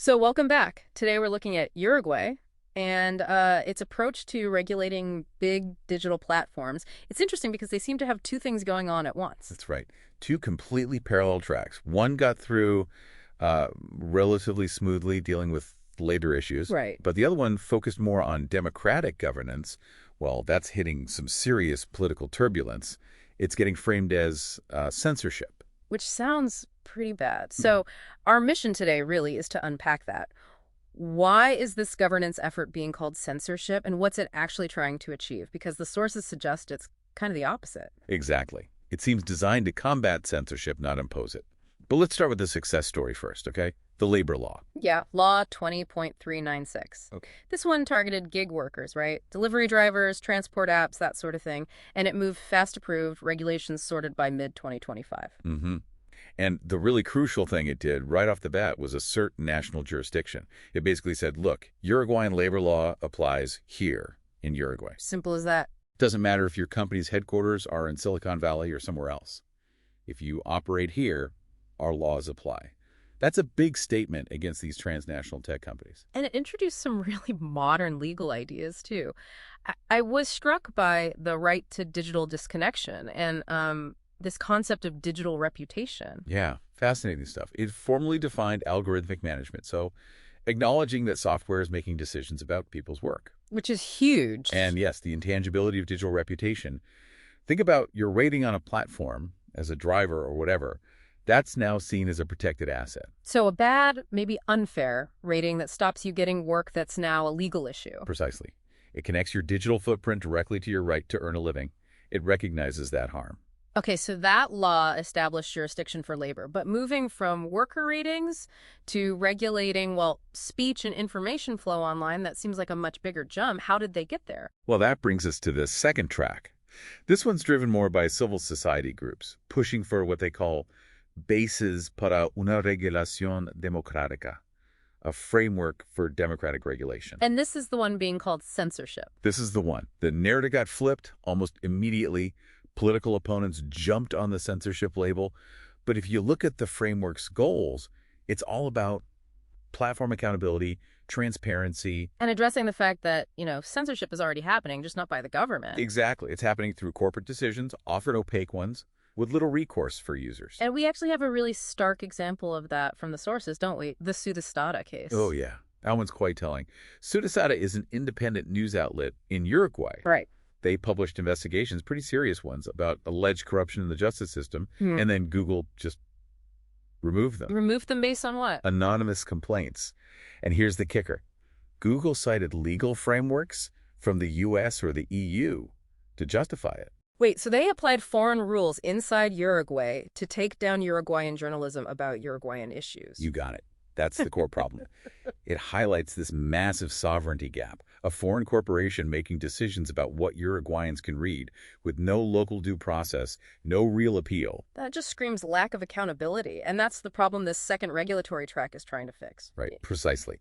So welcome back. Today we're looking at Uruguay and its approach to regulating big digital platforms. It's interesting because they seem to have two things going on at once. That's right. Two completely parallel tracks. One got through relatively smoothly dealing with labor issues. Right. But the other one focused more on democratic governance. Well, that's hitting some serious political turbulence. It's getting framed as censorship. Which sounds pretty bad. So our mission today really is to unpack that. Why is this governance effort being called censorship, and what's it actually trying to achieve? Because the sources suggest it's kind of the opposite. Exactly. It seems designed to combat censorship, not impose it. But let's start with the success story first, okay? The labor law. Yeah, Law 20.396. Okay. This one targeted gig workers, right? Delivery drivers, transport apps, that sort of thing. And it moved fast approved, regulations sorted by mid-2025. Mm-hmm. And the really crucial thing it did right off the bat was assert national jurisdiction. It basically said, look, Uruguayan labor law applies here in Uruguay. Simple as that. Doesn't matter if your company's headquarters are in Silicon Valley or somewhere else. If you operate here, our laws apply. That's a big statement against these transnational tech companies. And it introduced some really modern legal ideas, too. I was struck by the right to digital disconnection and this concept of digital reputation. Yeah, fascinating stuff. It formally defined algorithmic management, so acknowledging that software is making decisions about people's work. Which is huge. And yes, the intangibility of digital reputation. Think about your rating on a platform as a driver or whatever. That's now seen as a protected asset. So a bad, maybe unfair rating that stops you getting work that's now a legal issue. Precisely. It connects your digital footprint directly to your right to earn a living. It recognizes that harm. Okay, so that law established jurisdiction for labor, but moving from worker ratings to regulating, well, speech and information flow online, that seems like a much bigger jump. How did they get there? Well, that brings us to the second track. This one's driven more by civil society groups, pushing for what they call bases para una regulación democrática, a framework for democratic regulation. And this is the one being called censorship. This is the one. The narrative got flipped almost immediately. Political opponents jumped on the censorship label. But if you look at the framework's goals, it's all about platform accountability, transparency. And addressing the fact that, censorship is already happening, just not by the government. Exactly. It's happening through corporate decisions, often opaque ones, with little recourse for users. And we actually have a really stark example of that from the sources, don't we? The Sudestada case. Oh, yeah. That one's quite telling. Sudestada is an independent news outlet in Uruguay. Right. They published investigations, pretty serious ones, about alleged corruption in the justice system, and then Google just removed them. Removed them based on what? Anonymous complaints. And here's the kicker. Google cited legal frameworks from the U.S. or the EU to justify it. Wait, so they applied foreign rules inside Uruguay to take down Uruguayan journalism about Uruguayan issues. You got it. That's the core problem. It highlights this massive sovereignty gap, a foreign corporation making decisions about what Uruguayans can read with no local due process, no real appeal. That just screams lack of accountability, and that's the problem this second regulatory track is trying to fix. Right, precisely.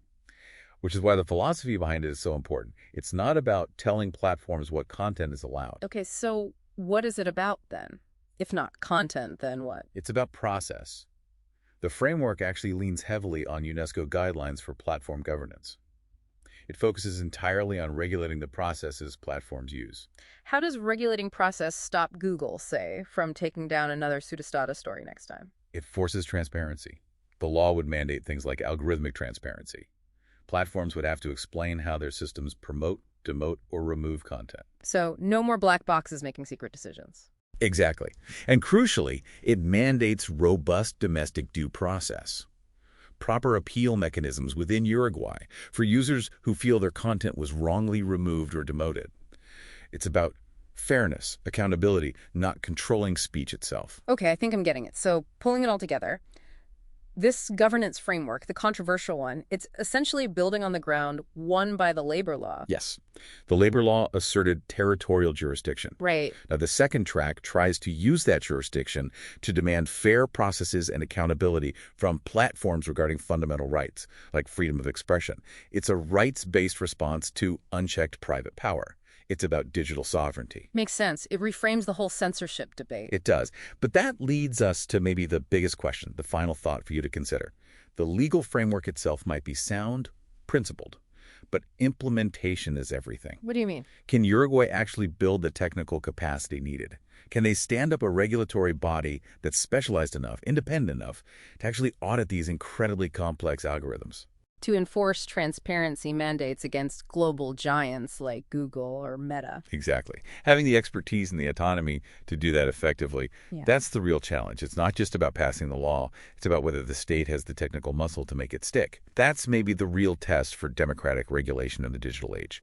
Which is why the philosophy behind it is so important. It's not about telling platforms what content is allowed. Okay, so what is it about then? If not content, then what? It's about process. The framework actually leans heavily on UNESCO guidelines for platform governance. It focuses entirely on regulating the processes platforms use. How does regulating process stop Google, say, from taking down another Sudestada story next time? It forces transparency. The law would mandate things like algorithmic transparency. Platforms would have to explain how their systems promote, demote, or remove content. So no more black boxes making secret decisions. Exactly. And crucially, it mandates robust domestic due process. Proper appeal mechanisms within Uruguay for users who feel their content was wrongly removed or demoted. It's about fairness, accountability, not controlling speech itself. Okay, I think I'm getting it. So pulling it all together, this governance framework, the controversial one, it's essentially building on the ground won by the labor law. Yes. The labor law asserted territorial jurisdiction. Right. Now, the second track tries to use that jurisdiction to demand fair processes and accountability from platforms regarding fundamental rights, like freedom of expression. It's a rights-based response to unchecked private power. It's about digital sovereignty. Makes sense. It reframes the whole censorship debate. It does. But that leads us to maybe the biggest question, the final thought for you to consider. The legal framework itself might be sound, principled, but implementation is everything. What do you mean? Can Uruguay actually build the technical capacity needed? Can they stand up a regulatory body that's specialized enough, independent enough, to actually audit these incredibly complex algorithms? To enforce transparency mandates against global giants like Google or Meta. Exactly. Having the expertise and the autonomy to do that effectively, Yeah. that's the real challenge. It's not just about passing the law. It's about whether the state has the technical muscle to make it stick. That's maybe the real test for democratic regulation in the digital age.